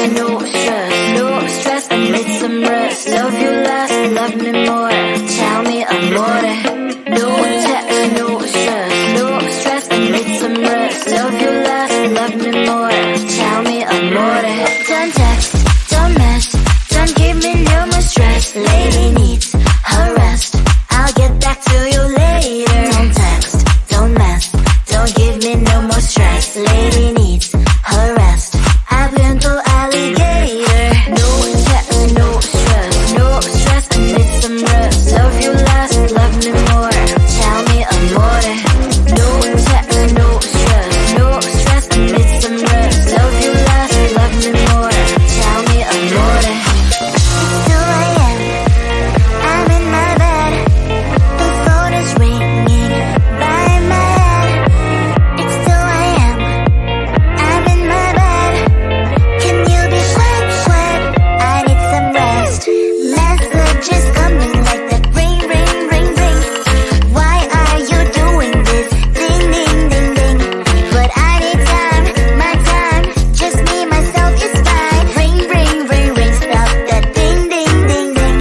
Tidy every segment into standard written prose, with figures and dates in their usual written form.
no stress, no stress. I need some rest. Love you less, love me more. Tell me amore. No text, no stress, no stress. I need some rest. Love you less, love me more. Tell me amore. Don't text, don't mess, don't give me no more stress. Lady needs her rest. I'll get back to you later. Don't text, don't mess, don't give me no more stress. Lady needs her rest. I've been to alligator. No text, no stress, no stress. I need some rest. Love you less, love me more. Tell me amore. No text, no stress, no stress. I need some rest. Love you less, love me more. Tell me amore. It's 2 a.m. I'm in my bed. The phone is ringing by my head. It's 2 a.m. I'm in my bed. Can you be quiet? I need some rest. Messages coming like that. Ring, ring, ring, ring. Why are you doing this? Ding, ding, ding, ding. But I need time, my time. Just me, myself is fine. Ring, ring, ring, ring. Stop that ding, ding, ding, ding.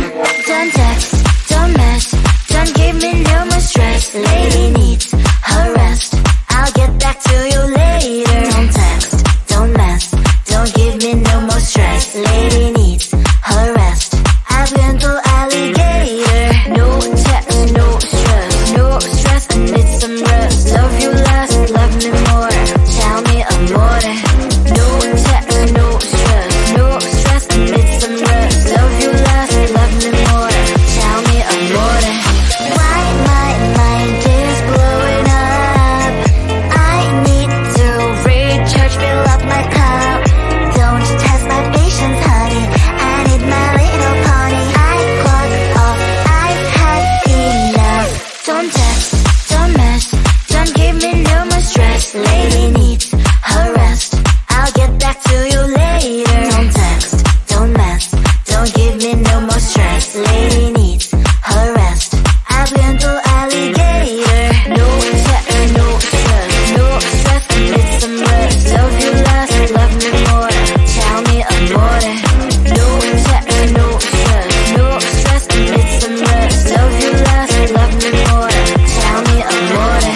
Don't text, don't mess, don't give me no more stress. Lady needs her rest. I'll get back to you later. Don't text, don't mess, don't give me no more stress. Lady needs her rest. I've been to alligator. No text, no stress, no stress. I need some rest. Love you less, love me more. Tell me amore. No text, no stress, no stress. I need some rest. Love you less, love me more. Tell me amore. Why my mind is blowing up? I need to recharge, fill up my cup. Don't test my patience, honey. I need my little pony. I clock off, I've had enough. Don't text, don't mess, don't give me no more stress. Lady needs her rest. I'll get back to you later. Don't text, don't mess, don't give me no more stress. Lady needs her rest. I've been to alligator. No text, no stress, no stress. I need some rest. Love you less, love me more. Tell me amore. No text, no stress, no stress. I need some rest. Love you less, love me more. Tell me amore.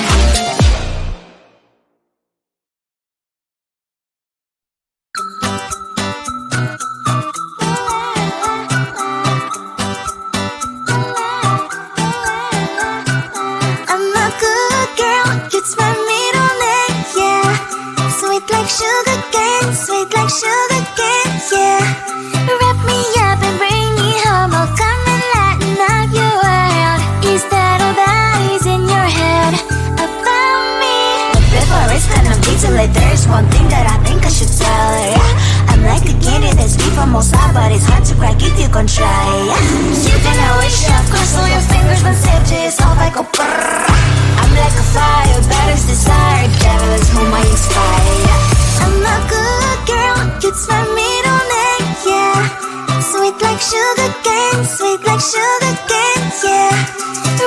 I'm a good girl, it's my middle name, yeah. Sweet like sugar cane, sweet like sugar cane, yeah. Wrap me up and bring me home, I'll come and lighten up your world. Is that all that is in your head about me? But before I spend a detail, there's one thing that I think I should tell her, yeah. I'm like the candy that's deep from outside, but it's hard to crack if you can try, yeah. You can always shove, cross all your fingers when safety is off, I go brrrr. I'm like a fire, battles desire, devil is whom I inspire, yeah. I'm a good girl, it's my middle name, yeah. Sweet like sugar cane, sweet like sugar cane, yeah.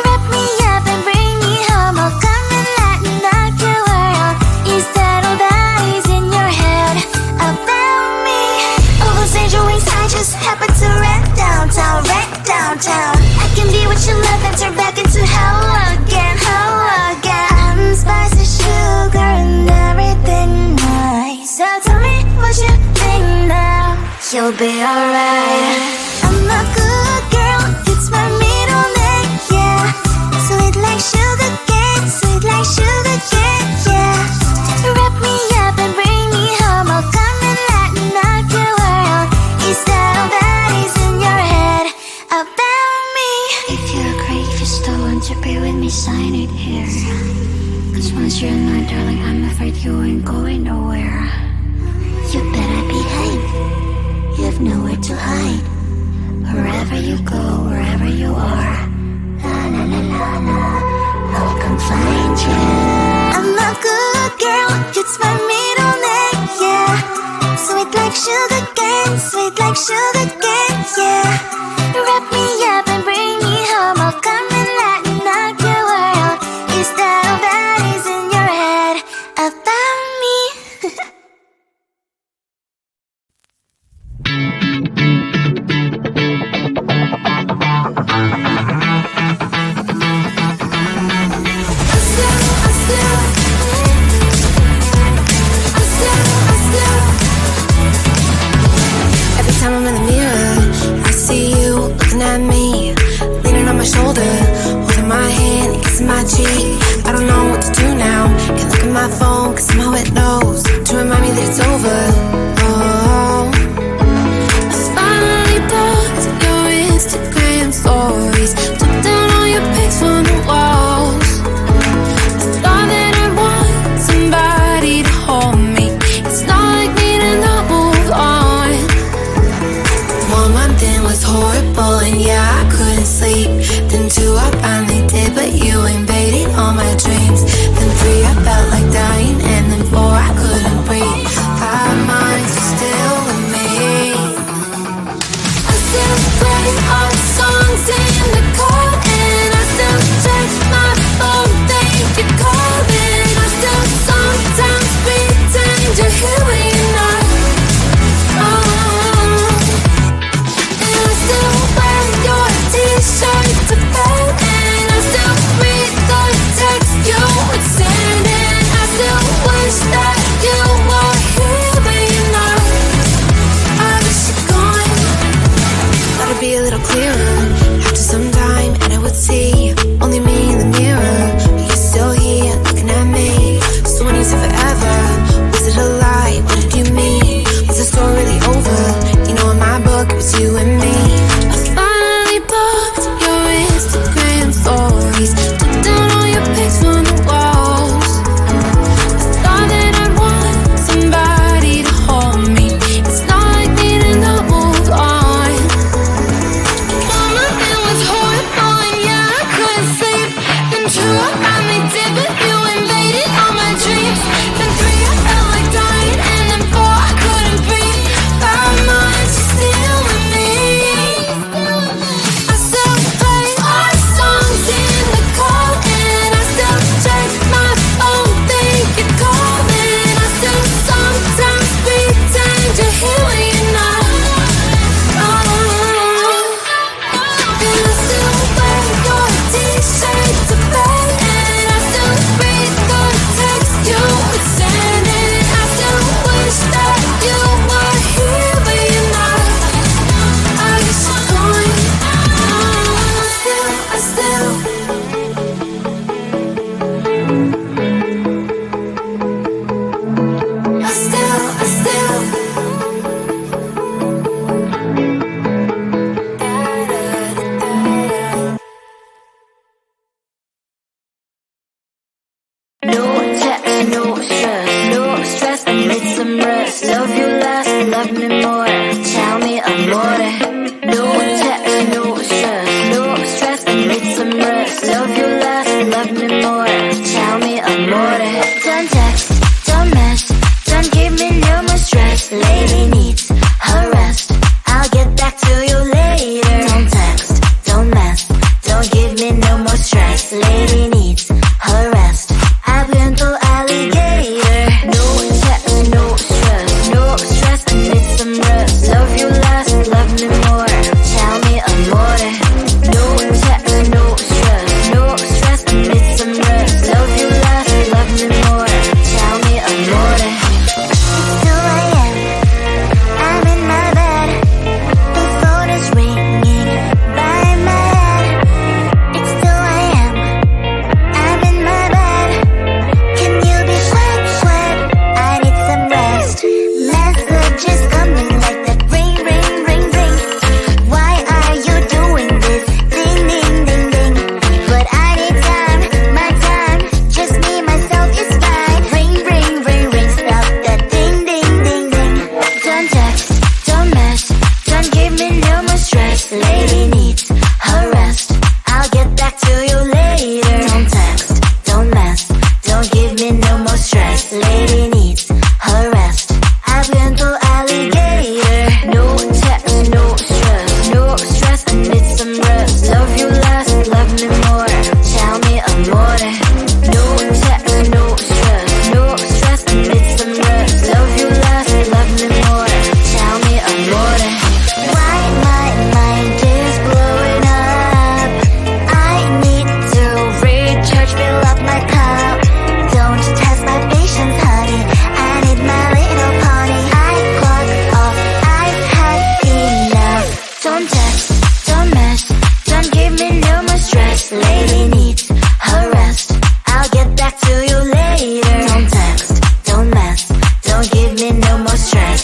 Wrap me up and bring me home, I'll come and lighten up your world. Is that all that is in your head about me? All those angel wings I just happen to rent downtown, rent downtown. I can be what you love and turn back into hell again, hell again. I'm spicy sugar and everything nice. So tell me what you think now. You'll be alright. I'm a good girl, it's my middle name, yeah. Sweet like sugar cane, sweet like sugar cane, yeah. Wrap me up and bring me home, I'll come and lighten up your world. Is that all that is in your head about me? If you agree, if you still want to be with me, sign it here. Cause once you're mine, darling, I'm afraid you ain't going nowhere. You better behave, you have nowhere to hide. Wherever you go, wherever you are, la la la la la, I'll come find you. I'm a good girl, it's my middle name, yeah. Sweet like sugar cane, sweet like sugar cane, yeah. Wrap me up and bring me home, I'll come and lighten up your world. Is that all that is in your head?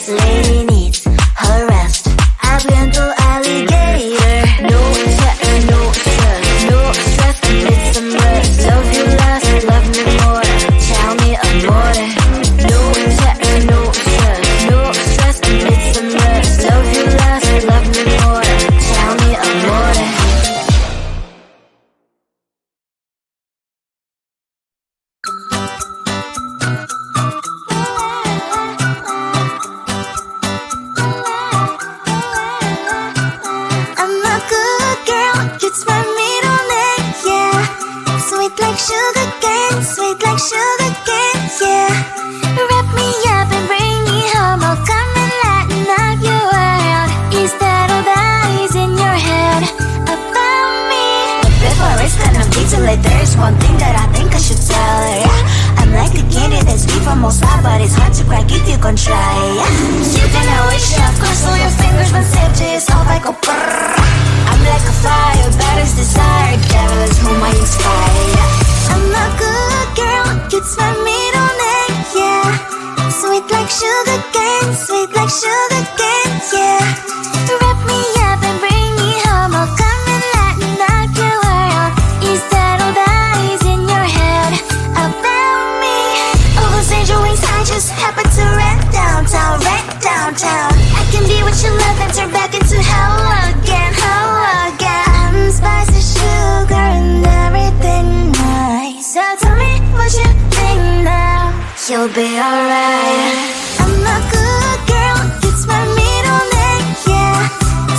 Lady needs her rest. I've been to alligator. No text, no stress, no stress. I need some rest. Love you less, love me more. Tell me amore. No text, no stress, no stress. I need some rest. Love you less, love me more. Tell me amore. I'm a good girl, it's my middle name, yeah. Sweet like sugar cane, sweet like sugar cane, yeah. Wrap me up and bring me home, I'll come and lighten up your world. Is that all that is in your head about me? Before it's gonna be too late, there's one thing that I think I should tell her, yeah. I'm like the candy that's deep from outside, but it's hard to crack if you can try, yeah. You can always shove, cross all your fingers when safety is off, I go brrrr. I'm like a fire, battles desire, devil is whom I inspire, yeah. I'm a good girl, it's my middle name, yeah. Sweet like sugar cane, sweet like sugar cane, yeah. Wrap me up and bring me home, I'll come and lighten up your world. Is that all that is in your head about me? All those angel wings I just happen to rent downtown, rent downtown. I can be what you love and turn back into hell again, hell again. I'm spicy sugar and everything nice. So tell me what you think now. You'll be alright. I'm a good girl, it's my middle name, yeah.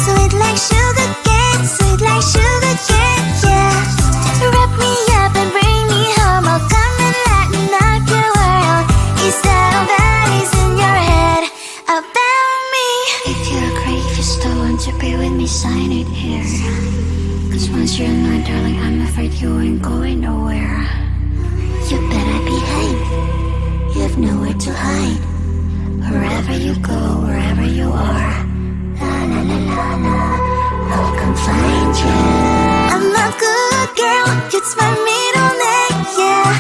Sweet like sugar cane, sweet like sugar cane, yeah. Wrap me up and bring me home, I'll come and lighten up your world. Is that all that is in your head about me? If you're a crave, you're still want to be with me, sign it here. Cause once you're mine, darling, I'm afraid you ain't going nowhere. You better behave. You have nowhere to hide. Wherever you go, wherever you are. La la la la la, I'll come find you. I'm a good girl, it's my middle name, yeah.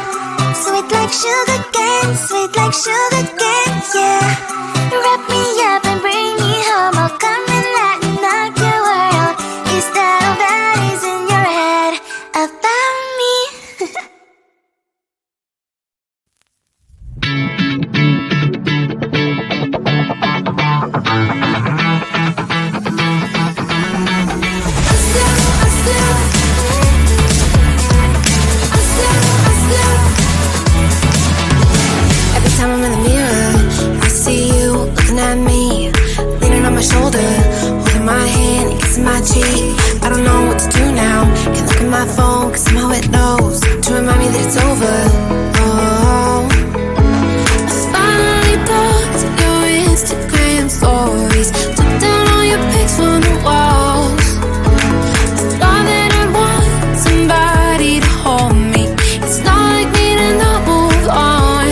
Sweet like sugar cane, sweet like sugar cane, yeah. Wrap me up and bring me home, I'll come and lighten up your world. Is that all that is in your head about me? Every time I'm in the mirror, I see you looking at me, leaning on my shoulder, holding my hand and kissing my cheek. I don't know what to do now. Can't look at my phone cause somehow it knows to remind me that it's over. Oh, I finally looked at your Instagram stories, took down all your pics from the walls. I thought that I'd want somebody to hold me. It's not like me to not move on.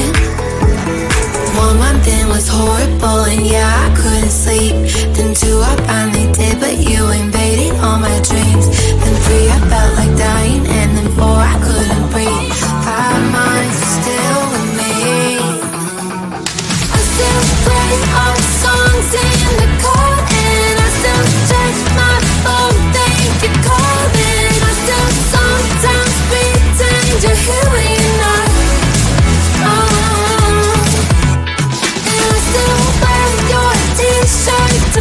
1 month in was horrible and yeah, I couldn't sleep. Then 2 I finally did, but you invaded all my dreams. Then 3 I felt like dying, and then 4 I couldn't breathe. 5 months you're still with me. I still play our songs in the car, and I still check my phone, think you're calling. I still sometimes pretend you're here when you're not. And I still wear your t-shirt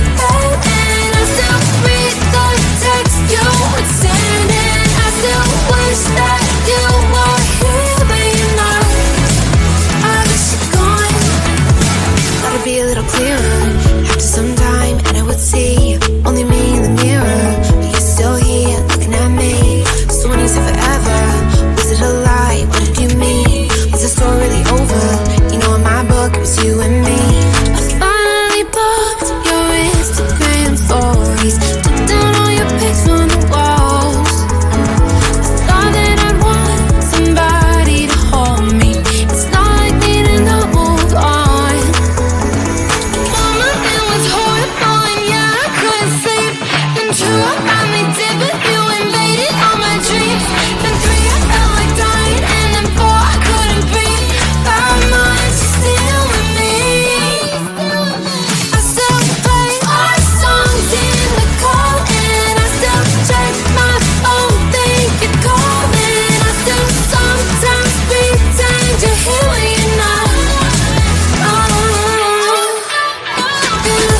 Been